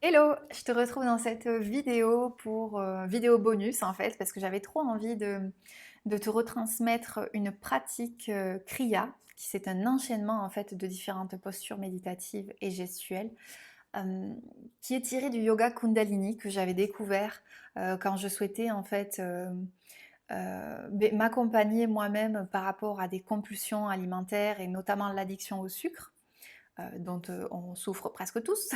Hello, je te retrouve dans cette vidéo pour vidéo bonus en fait, parce que j'avais trop envie de te retransmettre une pratique Kriya, qui c'est un enchaînement en fait de différentes postures méditatives et gestuelles, euh, qui est tiré du yoga Kundalini que j'avais découvert quand je souhaitais en fait m'accompagner moi-même par rapport à des compulsions alimentaires et notamment l'addiction au sucre dont on souffre presque tous.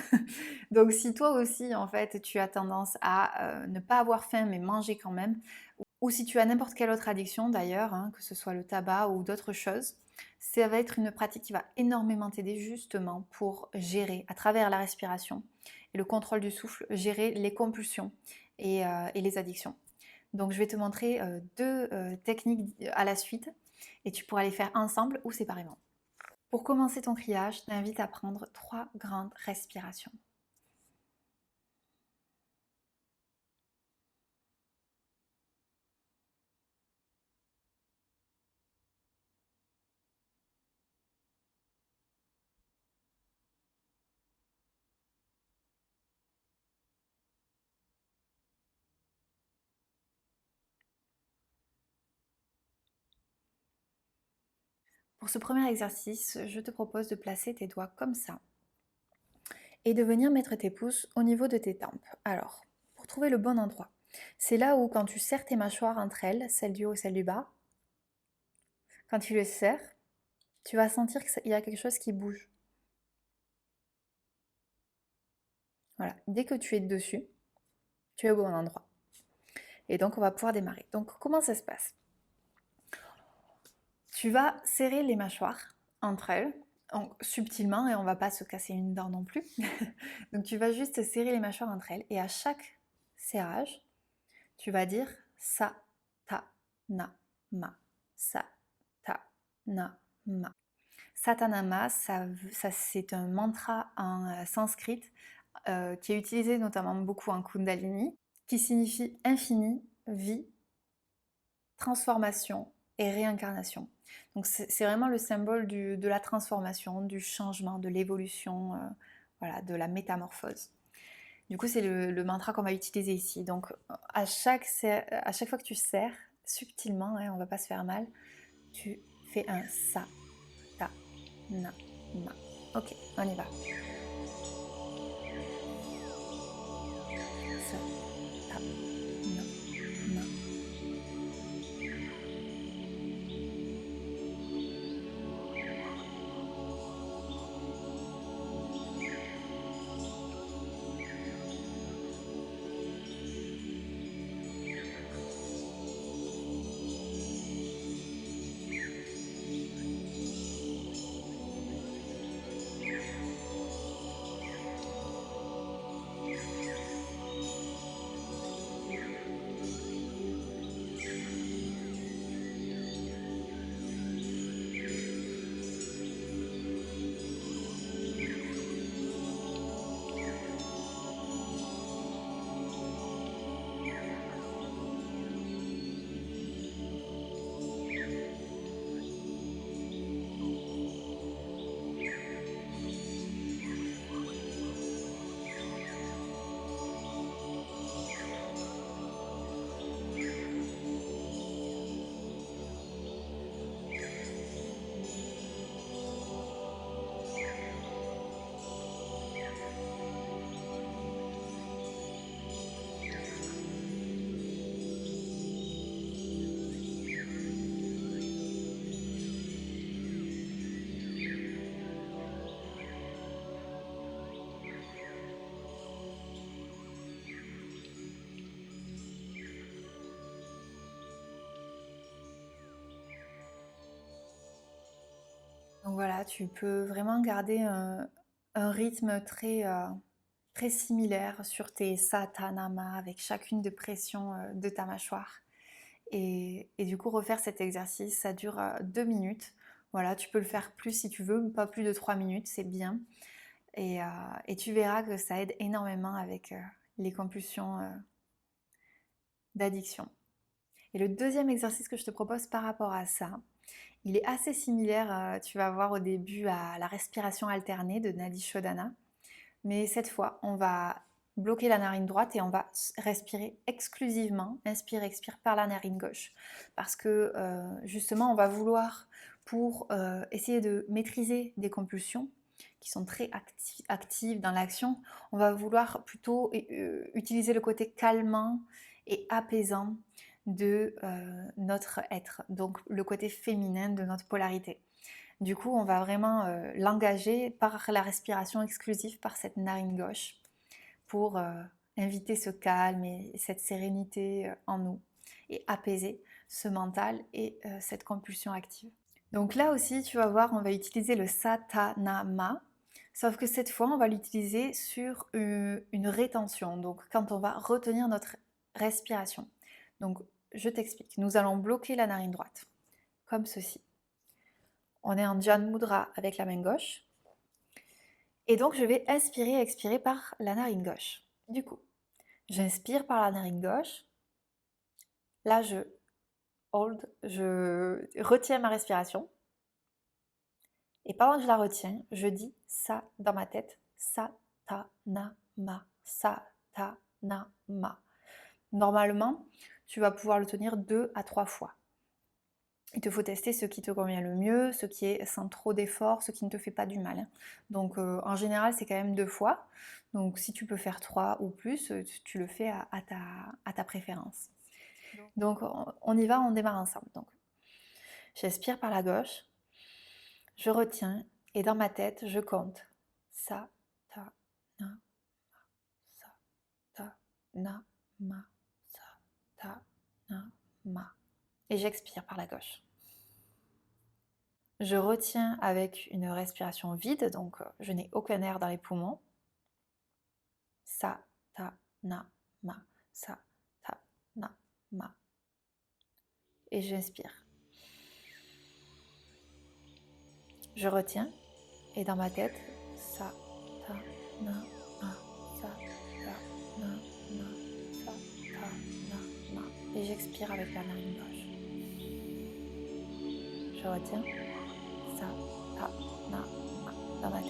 Donc si toi aussi, en fait, tu as tendance à ne pas avoir faim mais manger quand même, ou si tu as n'importe quelle autre addiction d'ailleurs, hein, que ce soit le tabac ou d'autres choses, ça va être une pratique qui va énormément t'aider justement pour gérer à travers la respiration et le contrôle du souffle, gérer les compulsions et les addictions. Donc je vais te montrer deux techniques à la suite et tu pourras les faire ensemble ou séparément. Pour commencer ton criage, je t'invite à prendre 3 grandes respirations. Pour ce premier exercice, je te propose de placer tes doigts comme ça et de venir mettre tes pouces au niveau de tes tempes. Alors, pour trouver le bon endroit, c'est là où quand tu serres tes mâchoires entre elles, celle du haut et celle du bas, quand tu les serres, tu vas sentir qu'il y a quelque chose qui bouge. Voilà, dès que tu es dessus, tu es au bon endroit. Et donc on va pouvoir démarrer. Donc comment ça se passe? Tu vas serrer les mâchoires entre elles, subtilement, et on va pas se casser une dent non plus. Donc tu vas juste serrer les mâchoires entre elles, et à chaque serrage, tu vas dire sa, ta, na, ma, sa, ta, na, ma. Satanama, ça c'est un mantra en sanskrit qui est utilisé notamment beaucoup en Kundalini, qui signifie infini, vie, transformation et réincarnation. Donc c'est vraiment le symbole de la transformation, du changement, de l'évolution, voilà, de la métamorphose. Du coup, c'est le mantra qu'on va utiliser ici. Donc à chaque fois que tu serres, subtilement, hein, on ne va pas se faire mal, tu fais un sa, ta, na, ma. Ok, on y va. Sa, ta, na, ma. Donc voilà, tu peux vraiment garder un rythme très similaire sur tes satanama avec chacune de pression de ta mâchoire. Et du coup, refaire cet exercice, ça dure 2 minutes. Voilà, tu peux le faire plus si tu veux, pas plus de 3 minutes, c'est bien. Et tu verras que ça aide énormément avec les compulsions d'addiction. Et le deuxième exercice que je te propose par rapport à ça, il est assez similaire, tu vas voir au début, à la respiration alternée de Nadi Shodhana. Mais cette fois, on va bloquer la narine droite et on va respirer exclusivement, inspire, expire par la narine gauche. Parce que justement, on va vouloir, pour essayer de maîtriser des compulsions qui sont très actives dans l'action, on va vouloir plutôt utiliser le côté calmant et apaisant de notre être, donc le côté féminin de notre polarité. Du coup, on va vraiment l'engager par la respiration exclusive, par cette narine gauche, pour inviter ce calme et cette sérénité en nous et apaiser ce mental et cette compulsion active. Donc là aussi, tu vas voir, on va utiliser le Satanama, sauf que cette fois, on va l'utiliser sur une rétention, donc quand on va retenir notre respiration. Donc, je t'explique. Nous allons bloquer la narine droite, comme ceci. On est en Jan Mudra avec la main gauche. Et donc, je vais inspirer et expirer par la narine gauche. Du coup, j'inspire par la narine gauche. Là, je retiens ma respiration. Et pendant que je la retiens, je dis ça dans ma tête. Satanama, Satanama. Normalement, tu vas pouvoir le tenir 2 à 3 fois. Il te faut tester ce qui te convient le mieux, ce qui est sans trop d'effort, ce qui ne te fait pas du mal. Donc en général, c'est quand même 2 fois. Donc si tu peux faire 3 ou plus, tu le fais à ta préférence. Donc on y va, on démarre ensemble. Donc j'inspire par la gauche, je retiens et dans ma tête, je compte. Sa, ta, na, sa, ta, na, ma, sa, ta, na, ma. Et j'expire par la gauche. Je retiens avec une respiration vide, donc je n'ai aucun air dans les poumons. Sa, ta, na, ma, sa, ta, na, ma. Et j'inspire. Je retiens et dans ma tête, sa, ta, na, ma, sa, ta, na, ma, sa, ta, na, ma. Et j'expire avec la narine gauche. Je retiens, sa, ta, na, ma, dans ma tête.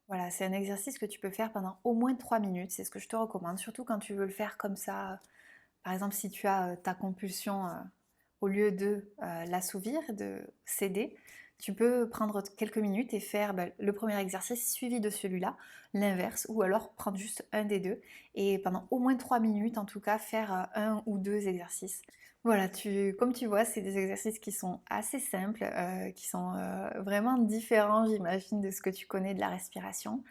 Voilà, c'est un exercice que tu peux faire pendant au moins 3 minutes, c'est ce que je te recommande, surtout quand tu veux le faire comme ça. Par exemple, si tu as ta compulsion, au lieu de l'assouvir, de céder, tu peux prendre quelques minutes et faire le premier exercice suivi de celui-là, l'inverse, ou alors prendre juste un des deux, et pendant au moins 3 minutes en tout cas, faire un ou deux exercices. Voilà, comme tu vois, c'est des exercices qui sont assez simples, qui sont vraiment différents, j'imagine, de ce que tu connais de la respiration.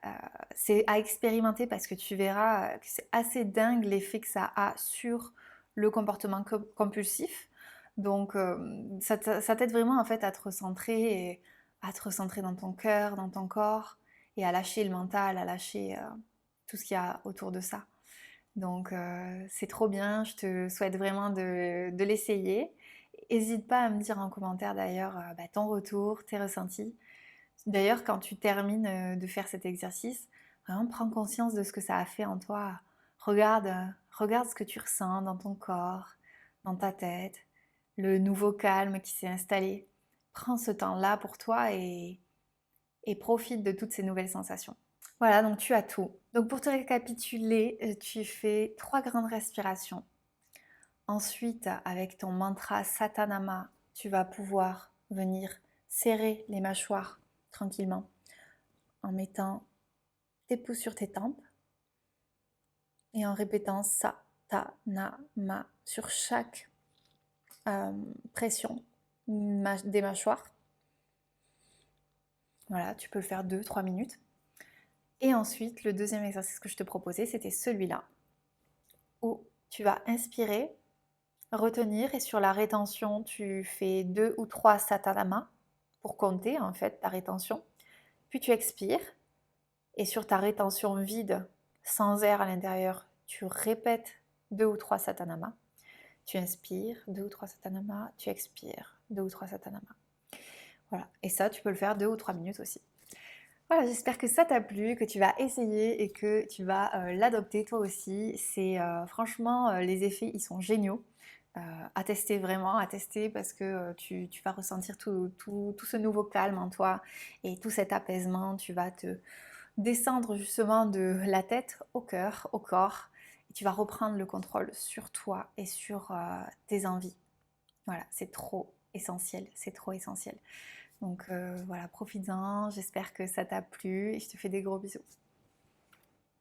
Euh, c'est à expérimenter parce que tu verras que c'est assez dingue l'effet que ça a sur le comportement compulsif. Donc ça t'aide vraiment en fait à te recentrer, et à te recentrer dans ton cœur, dans ton corps, et à lâcher le mental, à lâcher tout ce qu'il y a autour de ça. Donc c'est trop bien, je te souhaite vraiment de l'essayer. N'hésite pas à me dire en commentaire d'ailleurs ton retour, tes ressentis. D'ailleurs, quand tu termines de faire cet exercice, vraiment prends conscience de ce que ça a fait en toi. Regarde Regarde ce que tu ressens dans ton corps, dans ta tête, le nouveau calme qui s'est installé. Prends ce temps-là pour toi et profite de toutes ces nouvelles sensations. Voilà, donc tu as tout. Donc pour te récapituler, tu fais 3 grandes respirations. Ensuite, avec ton mantra Satanama, tu vas pouvoir venir serrer les mâchoires tranquillement en mettant tes pouces sur tes tempes et en répétant Satanama sur chaque pression des mâchoires. Voilà, tu peux le faire 2-3 minutes. Et ensuite, le deuxième exercice que je te proposais, c'était celui-là, où tu vas inspirer, retenir, et sur la rétention, tu fais 2 ou 3 Satanama pour compter en fait ta rétention. Puis tu expires, et sur ta rétention vide, sans air à l'intérieur, tu répètes 2 ou 3 Satanama. Tu inspires, 2 ou 3 Satanama, tu expires, 2 ou 3 Satanama. Voilà, et ça, tu peux le faire 2 ou 3 minutes aussi. Voilà, j'espère que ça t'a plu, que tu vas essayer et que tu vas l'adopter toi aussi. C'est franchement, les effets, ils sont géniaux. À tester vraiment, à tester parce que tu vas ressentir tout ce nouveau calme en toi et tout cet apaisement. Tu vas te descendre justement de la tête au cœur, au corps, et tu vas reprendre le contrôle sur toi et sur tes envies. Voilà, c'est trop essentiel, c'est trop essentiel. Donc voilà, profites-en, j'espère que ça t'a plu et je te fais des gros bisous.